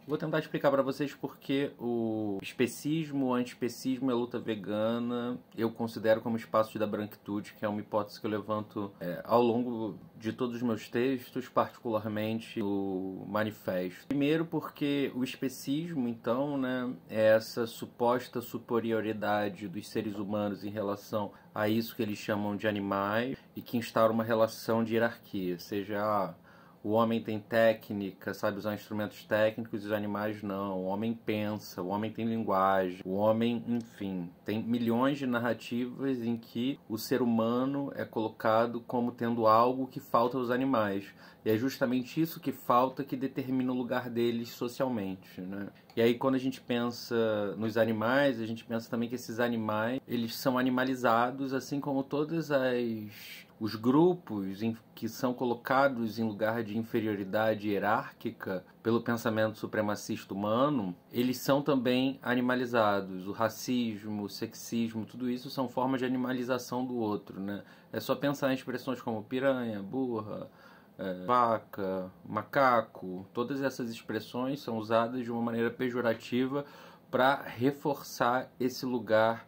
Vou tentar explicar para vocês porque o especismo, o antiespecismo e a luta vegana eu considero como espaço da branquitude, que é uma hipótese que eu levanto ao longo de todos os meus textos, particularmente o manifesto. Primeiro porque o especismo, então, né, é essa suposta superioridade dos seres humanos em relação a isso que eles chamam de animais e que instaura uma relação de hierarquia, seja o homem tem técnica, sabe usar instrumentos técnicos e os animais não. O homem pensa, o homem tem linguagem, o homem, enfim, tem milhões de narrativas em que o ser humano é colocado como tendo algo que falta aos animais. E é justamente isso que falta que determina o lugar deles socialmente, né? E aí quando a gente pensa nos animais, a gente pensa também que esses animais, eles são animalizados, assim como todas os grupos que são colocados em lugar de inferioridade hierárquica pelo pensamento supremacista humano, eles são também animalizados. O racismo, o sexismo, tudo isso são formas de animalização do outro, né? É só pensar em expressões como piranha, burra, vaca, macaco. Todas essas expressões são usadas de uma maneira pejorativa para reforçar esse lugar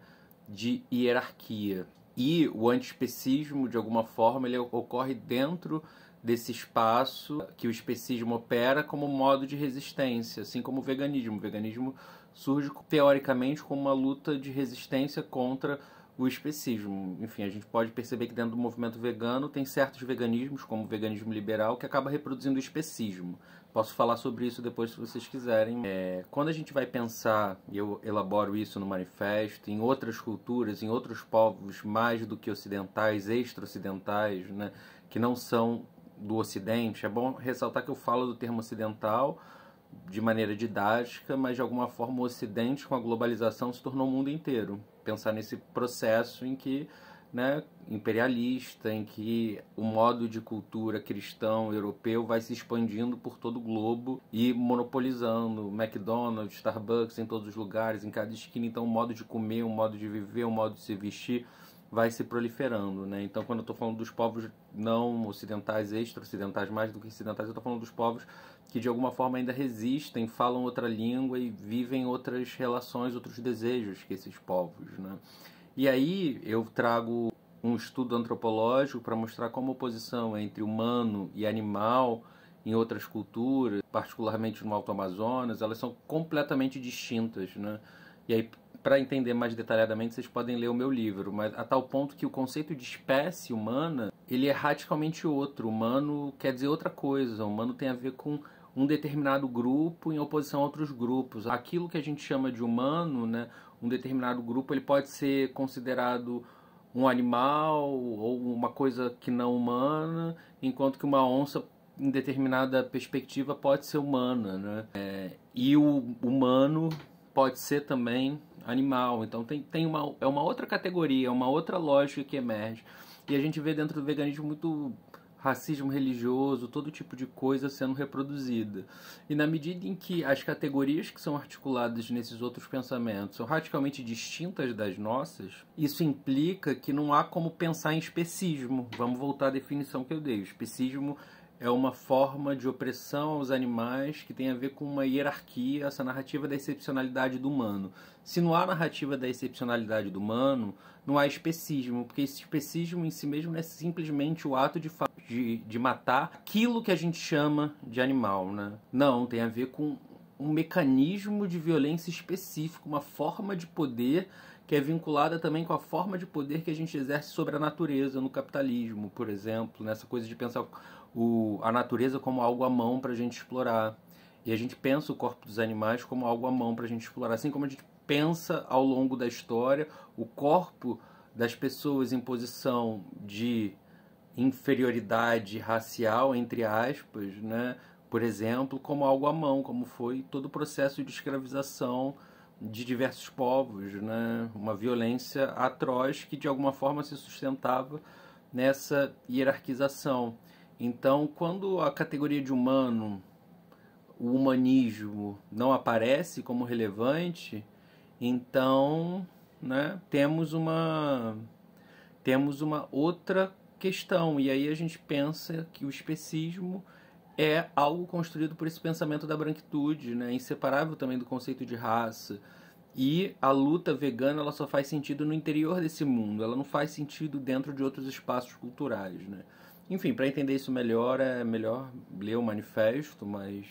de hierarquia. E o antiespecismo, de alguma forma, ele ocorre dentro desse espaço que o especismo opera como modo de resistência, assim como o veganismo. O veganismo surge, teoricamente, como uma luta de resistência contra o especismo. Enfim, a gente pode perceber que dentro do movimento vegano tem certos veganismos, como o veganismo liberal, que acaba reproduzindo o especismo. Posso falar sobre isso depois se vocês quiserem. Quando a gente vai pensar, e eu elaboro isso no manifesto, em outras culturas, em outros povos mais do que ocidentais, extra-ocidentais, né, que não são do Ocidente, é bom ressaltar que eu falo do termo ocidental de maneira didática, mas de alguma forma o Ocidente, com a globalização, se tornou o mundo inteiro. Pensar nesse processo em que, né, imperialista, em que o modo de cultura cristão europeu vai se expandindo por todo o globo e monopolizando McDonald's, Starbucks em todos os lugares, em cada esquina. Então o modo de comer, o modo de viver, o modo de se vestir vai se proliferando, né? Então quando eu estou falando dos povos não ocidentais, extra-ocidentais, mais do que ocidentais, eu estou falando dos povos que de alguma forma ainda resistem, falam outra língua e vivem outras relações, outros desejos que esses povos, né? E aí eu trago um estudo antropológico para mostrar como a oposição entre humano e animal em outras culturas, particularmente no Alto Amazonas, elas são completamente distintas, né? E aí, para entender mais detalhadamente, vocês podem ler o meu livro, mas a tal ponto que o conceito de espécie humana, ele é radicalmente outro. Humano quer dizer outra coisa. Humano tem a ver com um determinado grupo em oposição a outros grupos. Aquilo que a gente chama de humano, né, um determinado grupo, ele pode ser considerado um animal ou uma coisa que não humana, enquanto que uma onça, em determinada perspectiva, pode ser humana, né? E o humano pode ser também animal. Então é uma outra categoria, uma outra lógica que emerge. E a gente vê dentro do veganismo muito racismo religioso, todo tipo de coisa sendo reproduzida. E na medida em que as categorias que são articuladas nesses outros pensamentos são radicalmente distintas das nossas, isso implica que não há como pensar em especismo. Vamos voltar à definição que eu dei. O especismo é uma forma de opressão aos animais que tem a ver com uma hierarquia, essa narrativa da excepcionalidade do humano. Se não há narrativa da excepcionalidade do humano, não há especismo, porque esse especismo em si mesmo não é simplesmente o ato de matar aquilo que a gente chama de animal, né? Não, tem a ver com um mecanismo de violência específico, uma forma de poder que é vinculada também com a forma de poder que a gente exerce sobre a natureza no capitalismo, por exemplo, nessa coisa de pensar a natureza como algo à mão para a gente explorar. E a gente pensa o corpo dos animais como algo à mão para a gente explorar, assim como a gente pensa ao longo da história o corpo das pessoas em posição de inferioridade racial, entre aspas, né? Por exemplo, como algo à mão, como foi todo o processo de escravização de diversos povos, né? Uma violência atroz que de alguma forma se sustentava nessa hierarquização. Então, quando a categoria de humano, o humanismo, não aparece como relevante, então, né, temos uma outra questão. E aí a gente pensa que o especismo é algo construído por esse pensamento da branquitude, né? Inseparável também do conceito de raça. E a luta vegana ela só faz sentido no interior desse mundo, ela não faz sentido dentro de outros espaços culturais, né? Enfim, para entender isso melhor, é melhor ler o manifesto, mas